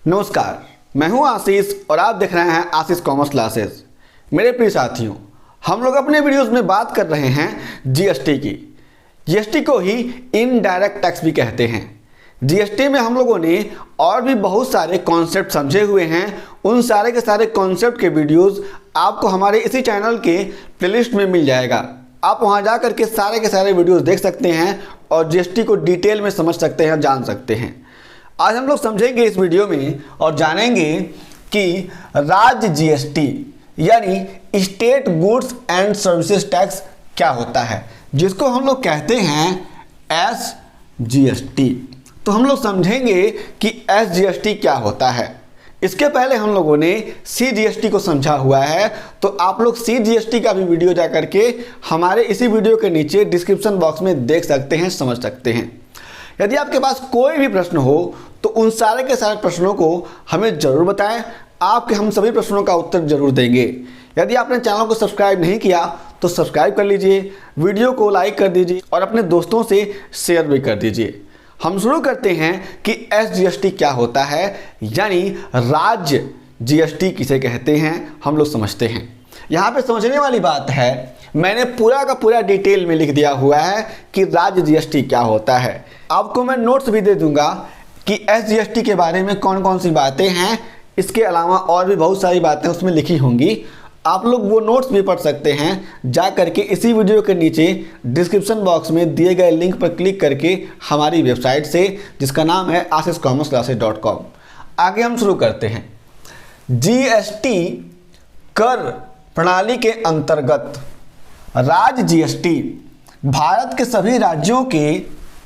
नमस्कार, मैं हूं आशीष और आप देख रहे हैं आशीष कॉमर्स क्लासेस। मेरे प्रिय साथियों, हम लोग अपने वीडियोस में बात कर रहे हैं जीएसटी की। जीएसटी को ही इनडायरेक्ट टैक्स भी कहते हैं। जीएसटी में हम लोगों ने और भी बहुत सारे कॉन्सेप्ट समझे हुए हैं। उन सारे के सारे कॉन्सेप्ट के वीडियोस आपको हमारे इसी चैनल के प्लेलिस्ट में मिल जाएगा। आप वहां जा करके सारे के सारे वीडियोस देख सकते हैं और जीएसटी को डिटेल में समझ सकते हैं, जान सकते हैं। आज हम लोग समझेंगे इस वीडियो में और जानेंगे कि राज्य जीएसटी यानी state goods and services tax क्या होता है, जिसको हम लोग कहते हैं एसजीएसटी। तो हम लोग समझेंगे कि एसजीएसटी क्या होता है। इसके पहले हम लोगों ने सीजीएसटी को समझा हुआ है, तो आप लोग सीजीएसटी का भी वीडियो जा करके हमारे इसी वीडियो के नीचे डिस्क्रिप्शन बॉक्स में देख सकते हैं, समझ सकते हैं। यदि आपके पास कोई भी प्रश्न हो तो उन सारे के सारे प्रश्नों को हमें ज़रूर बताएं। आपके हम सभी प्रश्नों का उत्तर जरूर देंगे। यदि आपने चैनल को सब्सक्राइब नहीं किया तो सब्सक्राइब कर लीजिए, वीडियो को लाइक कर दीजिए और अपने दोस्तों से शेयर भी कर दीजिए। हम शुरू करते हैं कि एसजीएसटी क्या होता है, यानी राज्य जीएसटी किसे कहते हैं, हम लोग समझते हैं। यहाँ पे समझने वाली बात है, मैंने पूरा का पूरा डिटेल में लिख दिया हुआ है कि राज्य जीएसटी क्या होता है। आपको मैं नोट्स भी दे दूंगा कि एसजीएसटी के बारे में कौन कौन सी बातें हैं। इसके अलावा और भी बहुत सारी बातें उसमें लिखी होंगी। आप लोग वो नोट्स भी पढ़ सकते हैं जा करके इसी वीडियो के नीचे डिस्क्रिप्शन बॉक्स में दिए गए लिंक पर क्लिक करके हमारी वेबसाइट से, जिसका नाम है ashishcommerceclasses.com। आगे हम शुरू करते हैं। जीएसटी कर प्रणाली के अंतर्गत राज्य जीएसटी भारत के सभी राज्यों के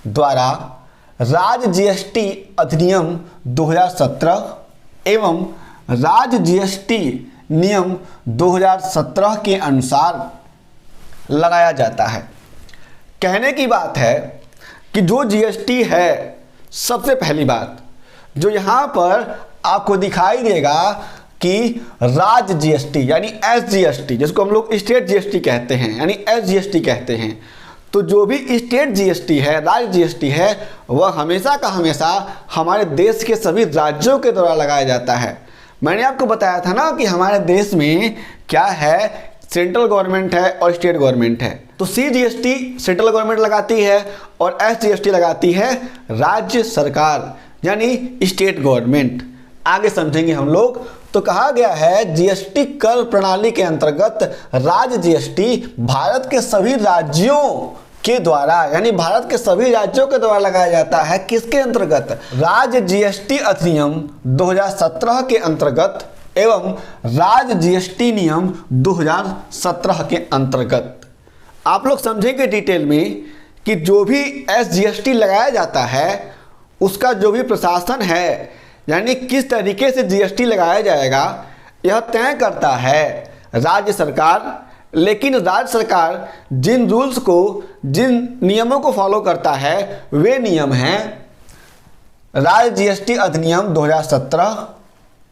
द्वारा राज्य जीएसटी अधिनियम 2017 एवं राज्य जीएसटी नियम 2017 के अनुसार लगाया जाता है। कहने की बात है कि जो जीएसटी है, सबसे पहली बात जो यहाँ पर आपको दिखाई देगा कि राज्य जीएसटी यानी एसजीएसटी, जिसको हम लोग स्टेट जीएसटी कहते हैं यानी एसजीएसटी कहते हैं, तो जो भी स्टेट जीएसटी है, राज्य जीएसटी है, वह हमेशा का हमेशा हमारे देश के सभी राज्यों के द्वारा लगाया जाता है। मैंने आपको बताया था ना कि हमारे देश में क्या है, सेंट्रल गवर्नमेंट है और स्टेट गवर्नमेंट है। तो सीजीएसटी सेंट्रल गवर्नमेंट लगाती है और एसजीएसटी लगाती है राज्य सरकार यानी स्टेट गवर्नमेंट। आगे समझेंगे हम लोग। तो कहा गया है जीएसटी कर प्रणाली के अंतर्गत राज्य जीएसटी भारत के सभी राज्यों के द्वारा यानी भारत के सभी राज्यों के द्वारा लगाया जाता है। किसके अंतर्गत? राज्य जीएसटी अधिनियम 2017 के अंतर्गत एवं राज्य जीएसटी नियम 2017 के अंतर्गत। आप लोग समझेंगे डिटेल में कि जो भी एसजीएसटी लगाया जाता है उसका जो भी प्रशासन है, यानी किस तरीके से जीएसटी लगाया जाएगा, यह तय करता है राज्य सरकार। लेकिन राज्य सरकार जिन रूल्स को, जिन नियमों को फॉलो करता है, वे नियम हैं राज्य जीएसटी अधिनियम 2017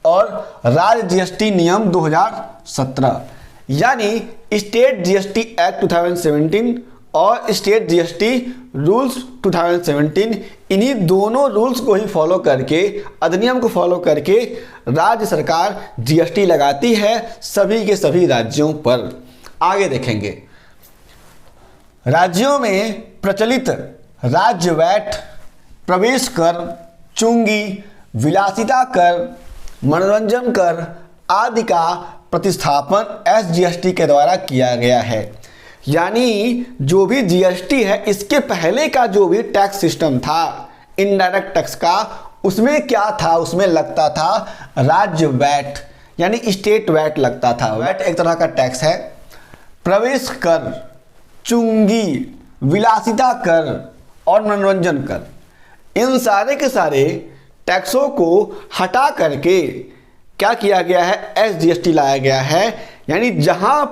और राज्य जीएसटी नियम 2017, यानी स्टेट जीएसटी एक्ट 2017 और स्टेट जीएसटी रूल्स 2017। इन्हीं दोनों रूल्स को ही फॉलो करके, अधिनियम को फॉलो करके राज्य सरकार जीएसटी लगाती है सभी के सभी राज्यों पर। आगे देखेंगे। राज्यों में प्रचलित राज्य वैट, प्रवेश कर, चुंगी, विलासिता कर, मनोरंजन कर आदि का प्रतिस्थापन एसजीएसटी के द्वारा किया गया है। यानी जो भी जीएसटी है, इसके पहले का जो भी टैक्स सिस्टम था इनडायरेक्ट टैक्स का, उसमें क्या था? उसमें लगता था राज्य वैट यानी स्टेट वैट लगता था। वैट एक तरह का टैक्स है। प्रवेश कर, चुंगी, विलासिता कर और मनोरंजन कर, इन सारे के सारे टैक्सों को हटा करके क्या किया गया है? एसजीएसटी लाया गया है। यानी जहां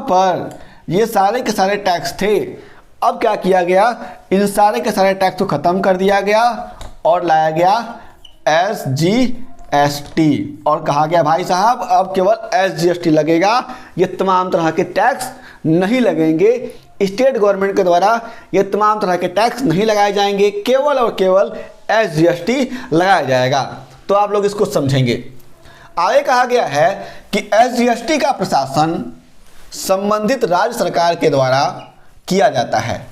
पर ये सारे के सारे टैक्स थे, अब क्या किया गया? इन सारे के सारे टैक्स को खत्म कर दिया गया और लाया गया एसजीएसटी और कहा गया भाई साहब अब केवल एसजीएसटी लगेगा, ये तमाम तरह के टैक्स नहीं लगेंगे। स्टेट गवर्नमेंट के द्वारा ये तमाम तरह के टैक्स नहीं लगाए जाएंगे, केवल और केवल एसजीएसटी लगाया जाएगा। तो आप लोग इसको समझेंगे। आगे कहा गया है कि एसजीएसटी का प्रशासन संबंधित राज्य सरकार के द्वारा किया जाता है।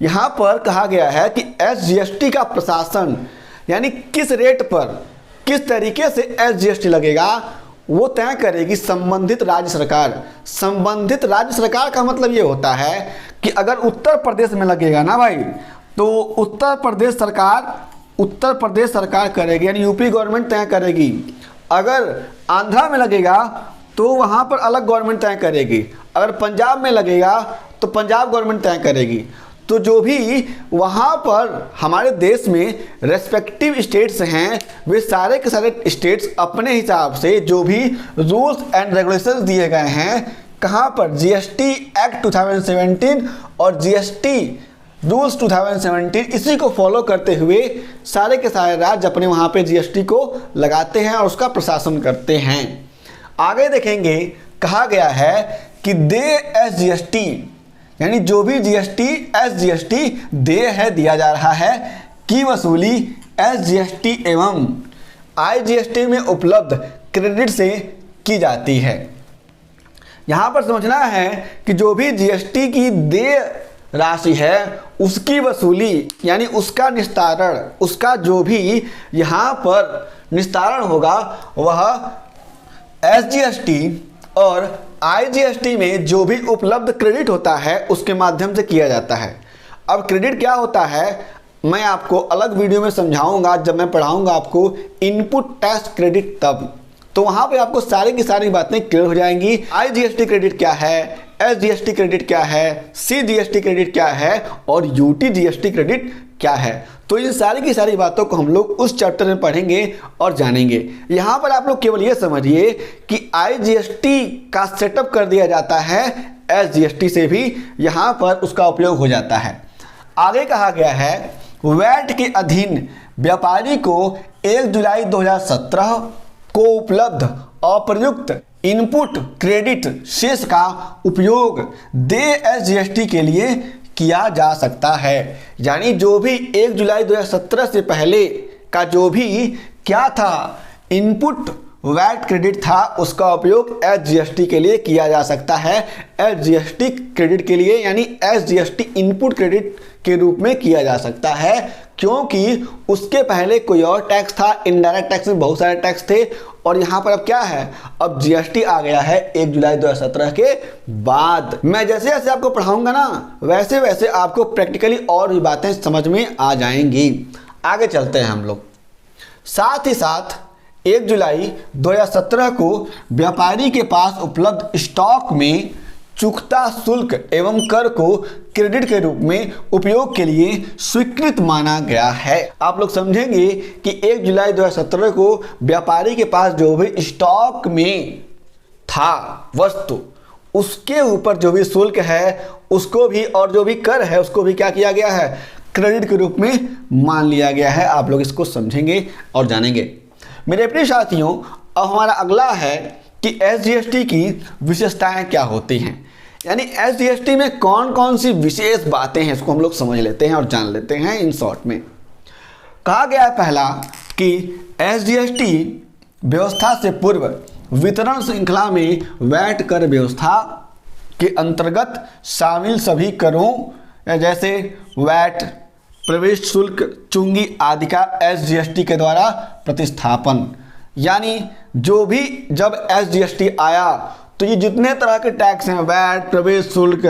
यहाँ पर कहा गया है कि एसजीएसटी का प्रशासन यानी किस रेट पर किस तरीके से एसजीएसटी लगेगा वो तय करेगी संबंधित राज्य सरकार। संबंधित राज्य सरकार का मतलब ये होता है कि अगर उत्तर प्रदेश में लगेगा ना भाई, तो उत्तर प्रदेश सरकार करेगी, यानी यूपी गवर्नमेंट तय करेगी। अगर आंध्रा में लगेगा तो वहाँ पर अलग गवर्नमेंट तय करेगी। अगर पंजाब में लगेगा तो पंजाब गवर्नमेंट तय करेगी। तो जो भी वहाँ पर हमारे देश में रेस्पेक्टिव स्टेट्स हैं, वे सारे के सारे स्टेट्स अपने हिसाब से जो भी रूल्स एंड रेगुलेशंस दिए गए हैं, कहाँ पर जीएसटी एक्ट 2017 और जीएसटी रूल्स 2017, इसी को फॉलो करते हुए सारे के सारे राज्य अपने वहाँ पे जीएसटी को लगाते हैं और उसका प्रशासन करते हैं। आगे देखेंगे, कहा गया है कि देय एसजीएसटी यानी जो भी जीएसटी एसजीएसटी देय है दिया जा रहा है की वसूली एसजीएसटी एवं आईजीएसटी में उपलब्ध क्रेडिट से की जाती है। यहाँ पर समझना है कि जो भी जीएसटी की देय राशि है उसकी वसूली यानी उसका निस्तारण, उसका जो भी यहाँ पर निस्तारण होगा वह एसजीएसटी और आईजीएसटी में जो भी उपलब्ध क्रेडिट होता है उसके माध्यम से किया जाता है। अब क्रेडिट क्या होता है मैं आपको अलग वीडियो में समझाऊंगा, जब मैं पढ़ाऊंगा आपको इनपुट टैक्स क्रेडिट तब, तो वहाँ पे आपको सारी की सारी बातें क्लियर हो जाएंगी। आईजीएसटी क्रेडिट क्या है, एसजीएसटी क्रेडिट क्या है, सीजीएसटी क्रेडिट क्या है और यूटीजीएसटी क्रेडिट क्या है। तो इन सारी की सारी बातों को हम लोग उस चैप्टर में पढ़ेंगे और जानेंगे। यहाँ पर आप लोग केवल ये समझिए कि आईजीएसटी का सेटअप कर दिया जाता है, एसजीएसटी से भी यहाँ पर उसका उपयोग हो जाता है। आगे कहा गया है वैट के अधीन व्यापारी को 1 जुलाई 2017 को उपलब्ध अप्रयुक्त इनपुट क्रेडिट शेष का उपयोग देय एसजीएसटी के लिए किया जा सकता है। यानी जो भी 1 जुलाई 2017 से पहले का जो भी क्या था इनपुट वैट क्रेडिट था उसका उपयोग एसजीएसटी के लिए किया जा सकता है। एसजीएसटी क्रेडिट के लिए यानी एसजीएसटी इनपुट क्रेडिट के रूप में किया जा सकता है, क्योंकि उसके पहले कोई और टैक्स था। इनडायरेक्ट टैक्स में बहुत सारे टैक्स थे और यहाँ पर अब क्या है, अब जीएसटी आ गया है 1 जुलाई 2017 के बाद। मैं जैसे जैसे आपको पढ़ाऊंगा ना वैसे वैसे आपको प्रैक्टिकली और भी बातें समझ में आ जाएंगी। आगे चलते हैं हम लोग। साथ ही साथ 1 जुलाई 2017 को व्यापारी के पास उपलब्ध स्टॉक में चुकता शुल्क एवं कर को क्रेडिट के रूप में उपयोग के लिए स्वीकृत माना गया है। आप लोग समझेंगे कि 1 जुलाई 2017 को व्यापारी के पास जो भी स्टॉक में था वस्तु, उसके ऊपर जो भी शुल्क है उसको भी और जो भी कर है उसको भी क्या किया गया है, क्रेडिट के रूप में मान लिया गया है। आप लोग इसको समझेंगे और जानेंगे। मेरे प्रिय साथियों, अब हमारा अगला है कि एसजीएसटी की विशेषताएं क्या होती हैं, यानी एसजीएसटी में कौन कौन सी विशेष बातें हैं इसको हम लोग समझ लेते हैं और जान लेते हैं इन शॉर्ट में। कहा गया है पहला कि एसजीएसटी व्यवस्था से पूर्व वितरण श्रृंखला में वैट कर व्यवस्था के अंतर्गत शामिल सभी करों जैसे वैट, प्रवेश शुल्क, चुंगी आदि का एसजीएसटी के द्वारा प्रतिस्थापन। यानी जो भी जब एसजीएसटी आया तो ये जितने तरह के टैक्स हैं, वैट, प्रवेश शुल्क,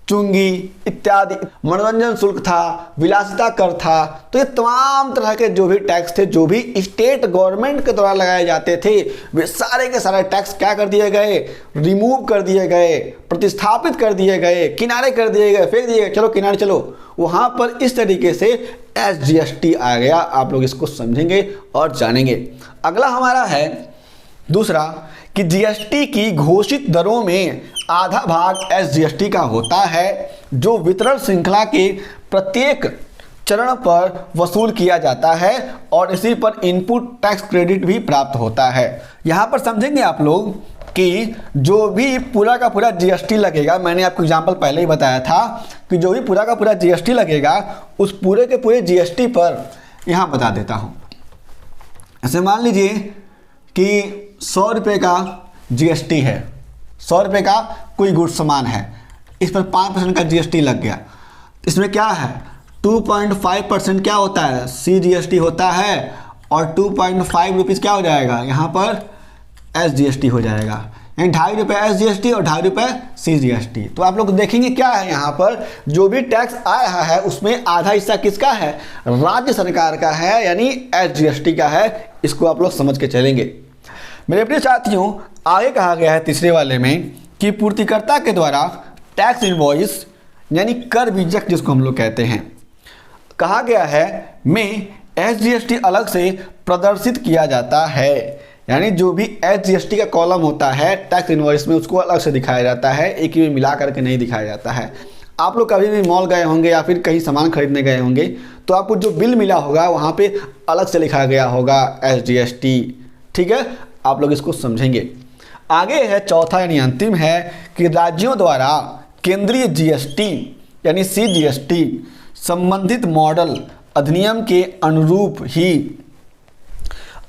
चुंगी इत्यादि, मनोरंजन शुल्क था, विलासिता कर था, तो ये तमाम तरह के जो भी टैक्स थे जो भी स्टेट गवर्नमेंट के द्वारा लगाए जाते थे वे सारे के सारे टैक्स क्या कर दिए गए, रिमूव कर दिए गए, प्रतिस्थापित कर दिए गए, किनारे कर दिए गए, फेंक दिए गए, चलो किनारे चलो। वहाँ पर इस तरीके से एसजीएसटी आ गया। आप लोग इसको समझेंगे और जानेंगे। अगला हमारा है दूसरा कि जीएसटी की घोषित दरों में आधा भाग एसजीएसटी का होता है जो वितरण श्रृंखला के प्रत्येक चरण पर वसूल किया जाता है और इसी पर इनपुट टैक्स क्रेडिट भी प्राप्त होता है। यहाँ पर समझेंगे आप लोग कि जो भी पूरा का पूरा जीएसटी लगेगा, मैंने आपको एग्जांपल पहले ही बताया था कि जो भी पूरा का पूरा जीएसटी लगेगा उस पूरे के पूरे जीएसटी पर यहाँ बता देता हूँ। ऐसे मान लीजिए कि 100 रुपये का जीएसटी है, 100 रुपये का कोई गुड्स सामान है, इस पर 5% का जीएसटी लग गया। इसमें क्या है 2.5% क्या होता है CGST होता है और 2.5 रुपीज़ क्या हो जाएगा यहाँ पर SGST हो जाएगा, यानी 2.5 रुपये SGST और 2.5 रुपये CGST। तो आप लोग देखेंगे क्या है यहाँ पर जो भी टैक्स आ रहा है उसमें आधा हिस्सा किसका है, राज्य सरकार का है, यानी SGST का है। इसको आप लोग समझ के चलेंगे। मेरे प्रिय साथियों, आगे कहा गया है तीसरे वाले में कि पूर्तिकर्ता के द्वारा टैक्स इनवॉइस यानी कर बीजक जिसको हम लोग कहते हैं, कहा गया है में SGST अलग से प्रदर्शित किया जाता है। यानी जो भी SGST का कॉलम होता है टैक्स इनवॉइस में उसको अलग से दिखाया जाता है, एक ही में मिला करके नहीं दिखाया जाता है। आप लोग कभी भी मॉल गए होंगे या फिर कहीं सामान खरीदने गए होंगे तो आपको जो बिल मिला होगा वहाँ पे अलग से लिखा गया होगा SGST। ठीक है, आप लोग इसको समझेंगे। आगे है चौथा यानी अंतिम है कि राज्यों द्वारा केंद्रीय GST यानी CGST संबंधित मॉडल अधिनियम के अनुरूप ही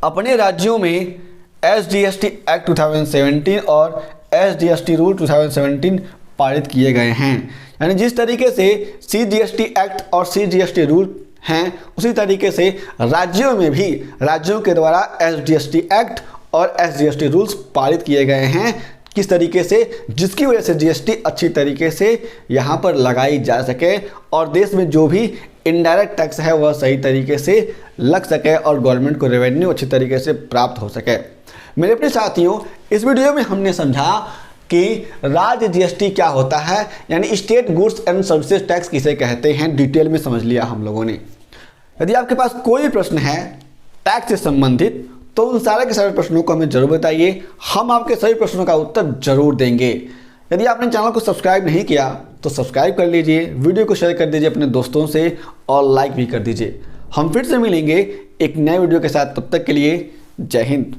अपने राज्यों में SGST एक्ट 2017 और SGST रूल 2017 पारित किए गए हैं। यानी जिस तरीके से CGST एक्ट और CGST रूल हैं उसी तरीके से राज्यों में भी राज्यों के द्वारा SGST एक्ट और SGST रूल्स पारित किए गए हैं। किस तरीके से, जिसकी वजह से GST अच्छी तरीके से यहाँ पर लगाई जा सके और देश में जो भी इनडायरेक्ट टैक्स है वह सही तरीके से लग सके और गवर्नमेंट को रेवेन्यू अच्छी तरीके से प्राप्त हो सके। मेरे प्रिय साथियों, इस वीडियो में हमने समझा कि राज्य GST क्या होता है, यानी state goods and services tax किसे कहते हैं, डिटेल में समझ लिया हम लोगों ने। यदि आपके पास कोई प्रश्न है टैक्स से संबंधित तो उन सारे के सारे प्रश्नों को हमें जरूर बताइए, हम आपके सभी प्रश्नों का उत्तर जरूर देंगे। यदि आपने चैनल को सब्सक्राइब नहीं किया तो सब्सक्राइब कर लीजिए, वीडियो को शेयर कर दीजिए अपने दोस्तों से और लाइक भी कर दीजिए। हम फिर से मिलेंगे एक नए वीडियो के साथ, तब तक के लिए जय हिंद।